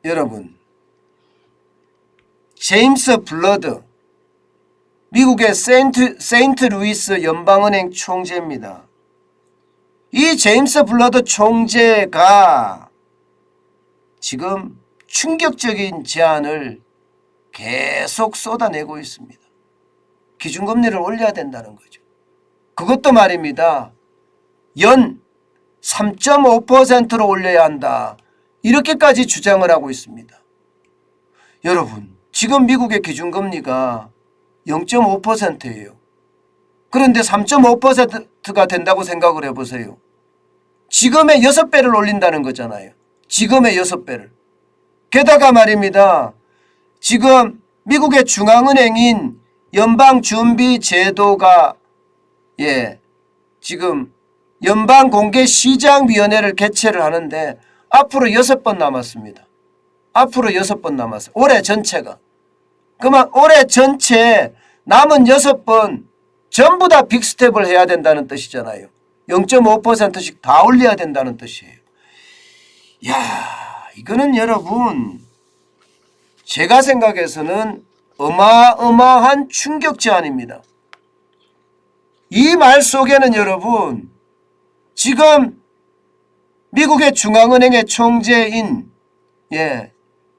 여러분, 제임스 블러드, 미국의 세인트루이스 연방은행 총재입니다. 이 제임스 블러드 총재가 지금 충격적인 제안을 계속 쏟아내고 있습니다. 기준금리를 올려야 된다는 거죠. 그것도 말입니다. 연 3.5%로 올려야 한다. 이렇게까지 주장을 하고 있습니다. 여러분, 지금 미국의 기준금리가 0.5%예요. 그런데 3.5%가 된다고 생각을 해보세요. 지금의 6배를 올린다는 거잖아요. 지금의 6배를. 게다가 말입니다. 지금 미국의 중앙은행인 연방준비제도가 지금 연방공개시장위원회를 개최를 하는데 앞으로 6번 남았습니다. 앞으로 6번 남았어요. 올해 전체가. 그러면 올해 전체 남은 6번 전부 다 빅스텝을 해야 된다는 뜻이잖아요. 0.5%씩 다 올려야 된다는 뜻이에요. 이야, 이거는 여러분, 제가 생각해서는 어마어마한 충격 제안입니다. 이 말 속에는 여러분, 지금 미국의 중앙은행의 총재인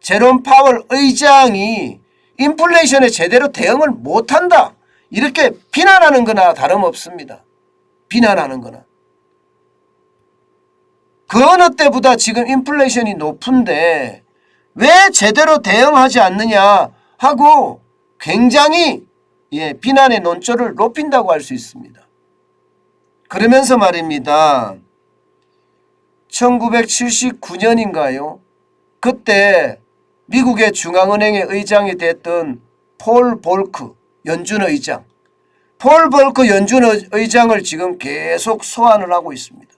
제롬 파월 의장이 인플레이션에 제대로 대응을 못한다, 이렇게 비난하는 거나 다름없습니다. 비난하는 거나. 그 어느 때보다 지금 인플레이션이 높은데 왜 제대로 대응하지 않느냐 하고 굉장히 비난의 논조를 높인다고 할 수 있습니다. 그러면서 말입니다. 1979년인가요? 그때 미국의 중앙은행의 의장이 됐던 폴 볼크 연준 의장, 폴 볼크 연준 의장을 지금 계속 소환을 하고 있습니다.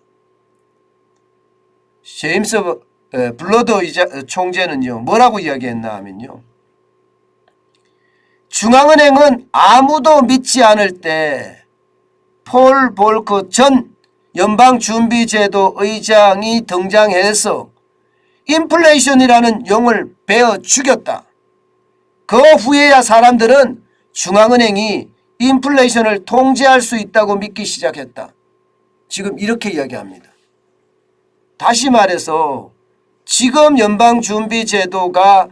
제임스 블러드 총재는요, 뭐라고 이야기했나 하면요, 중앙은행은 아무도 믿지 않을 때 폴 볼크 전 연방준비제도 의장이 등장해서 인플레이션이라는 용을 베어 죽였다. 그 후에야 사람들은 중앙은행이 인플레이션을 통제할 수 있다고 믿기 시작했다. 지금 이렇게 이야기합니다. 다시 말해서 지금 연방준비제도가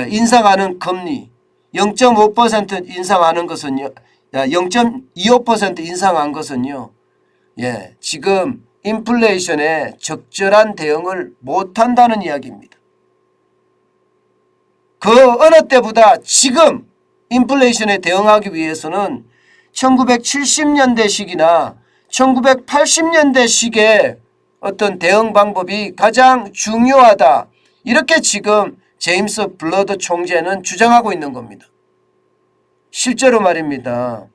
인상하는 금리 0.5% 인상하는 것은요, 0.25% 인상한 것은요, 지금 인플레이션에 적절한 대응을 못한다는 이야기입니다. 그 어느 때보다 지금 인플레이션에 대응하기 위해서는 1970년대식이나 1980년대식의 어떤 대응 방법이 가장 중요하다, 이렇게 지금 제임스 블러드 총재는 주장하고 있는 겁니다. 실제로 말입니다.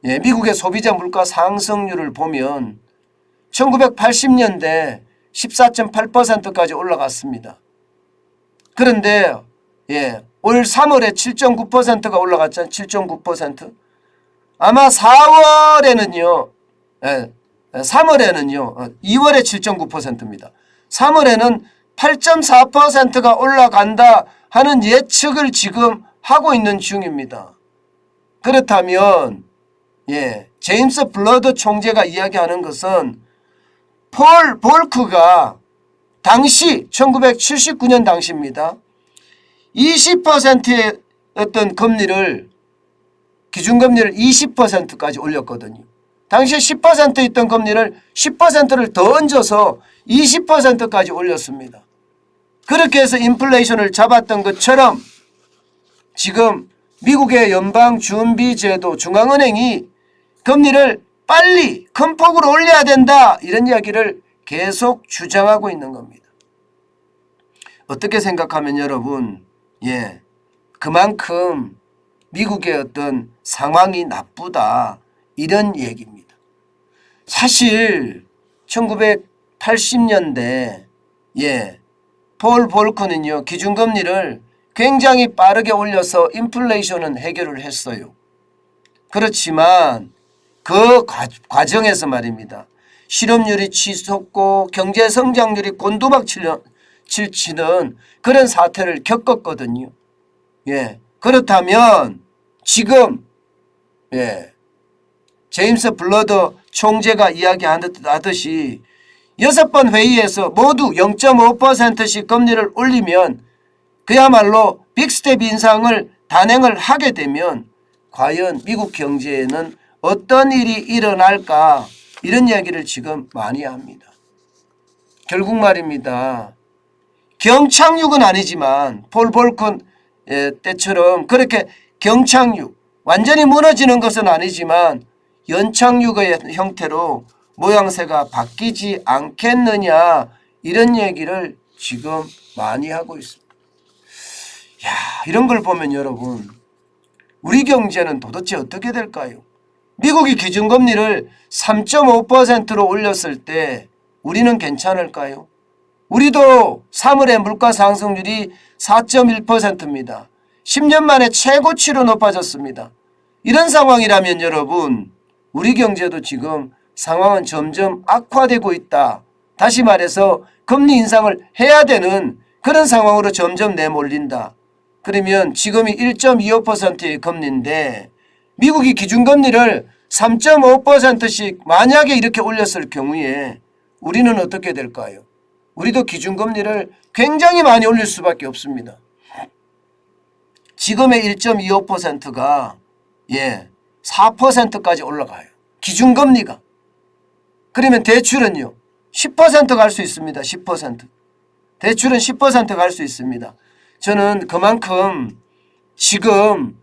미국의 소비자 물가 상승률을 보면 1980년대 14.8%까지 올라갔습니다. 그런데 올 3월에 7.9%가 올라갔잖아요. 7.9%. 아마 4월에는요, 3월에는요, 2월에 7.9%입니다. 3월에는 8.4%가 올라간다 하는 예측을 지금 하고 있는 중입니다. 그렇다면 제임스 블러드 총재가 이야기하는 것은 폴 볼크가 당시 1979년 당시입니다. 20%의 어떤 금리를, 기준금리를 20%까지 올렸거든요. 당시에 10% 있던 금리를 10%를 더 얹어서 20%까지 올렸습니다. 그렇게 해서 인플레이션을 잡았던 것처럼 지금 미국의 연방준비제도 중앙은행이 금리를 빨리 큰 폭으로 올려야 된다, 이런 이야기를 계속 주장하고 있는 겁니다. 어떻게 생각하면 여러분, 그만큼 미국의 어떤 상황이 나쁘다, 이런 얘기입니다. 사실 1980년대 폴 볼크는요, 기준금리를 굉장히 빠르게 올려서 인플레이션은 해결을 했어요. 그렇지만 그 과정에서 말입니다, 실업률이 치솟고 경제 성장률이 곤두박질 치는 그런 사태를 겪었거든요. 예. 그렇다면 지금 제임스 블러더 총재가 이야기하듯이 6번 회의에서 모두 0.5%씩 금리를 올리면 그야말로 빅스텝 인상을 단행을 하게 되면 과연 미국 경제에는 어떤 일이 일어날까, 이런 이야기를 지금 많이 합니다. 결국 말입니다. 경착륙은 아니지만 폴 볼컨 때처럼 그렇게 경착륙, 완전히 무너지는 것은 아니지만 연착륙의 형태로 모양새가 바뀌지 않겠느냐, 이런 얘기를 지금 많이 하고 있습니다. 야, 이런 걸 보면 여러분, 우리 경제는 도대체 어떻게 될까요? 미국이 기준금리를 3.5%로 올렸을 때 우리는 괜찮을까요? 우리도 3월에 물가 상승률이 4.1%입니다. 10년 만에 최고치로 높아졌습니다. 이런 상황이라면 여러분, 우리 경제도 지금 상황은 점점 악화되고 있다. 다시 말해서 금리 인상을 해야 되는 그런 상황으로 점점 내몰린다. 그러면 지금이 1.25%의 금리인데 미국이 기준금리를 3.5%씩 만약에 이렇게 올렸을 경우에 우리는 어떻게 될까요? 우리도 기준금리를 굉장히 많이 올릴 수밖에 없습니다. 지금의 1.25%가 4%까지 올라가요. 기준금리가. 그러면 대출은요, 10% 갈 수 있습니다. 10%. 대출은 10% 갈 수 있습니다. 저는 그만큼 지금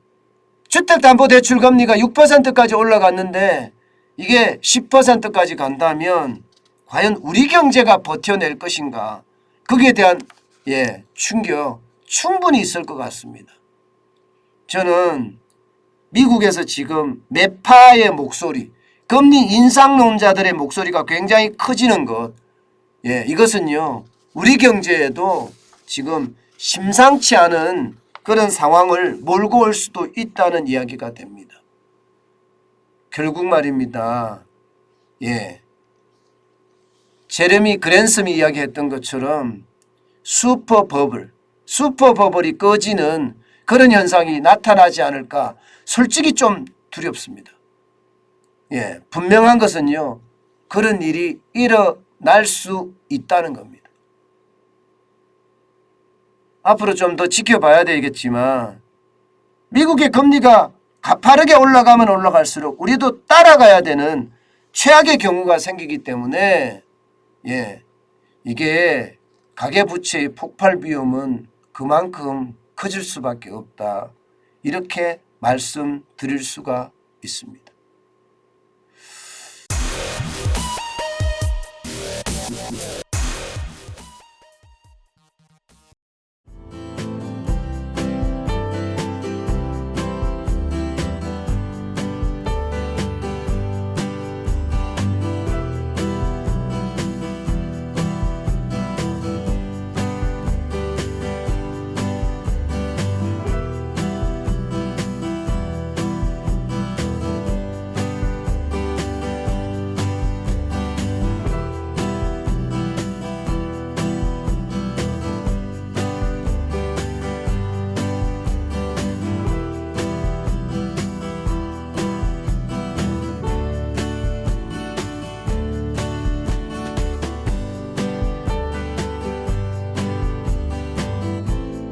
주택담보대출 금리가 6%까지 올라갔는데 이게 10%까지 간다면 과연 우리 경제가 버텨낼 것인가, 거기에 대한 충격 충분히 있을 것 같습니다. 저는 미국에서 지금 매파의 목소리, 금리 인상론자들의 목소리가 굉장히 커지는 것, 이것은요 우리 경제에도 지금 심상치 않은 그런 상황을 몰고 올 수도 있다는 이야기가 됩니다. 결국 말입니다. 제레미 그랜섬이 이야기했던 것처럼 슈퍼버블이 꺼지는 그런 현상이 나타나지 않을까, 솔직히 좀 두렵습니다. 분명한 것은요, 그런 일이 일어날 수 있다는 겁니다. 앞으로 좀 더 지켜봐야 되겠지만 미국의 금리가 가파르게 올라가면 올라갈수록 우리도 따라가야 되는 최악의 경우가 생기기 때문에 이게 가계부채의 폭발 위험은 그만큼 커질 수밖에 없다, 이렇게 말씀드릴 수가 있습니다.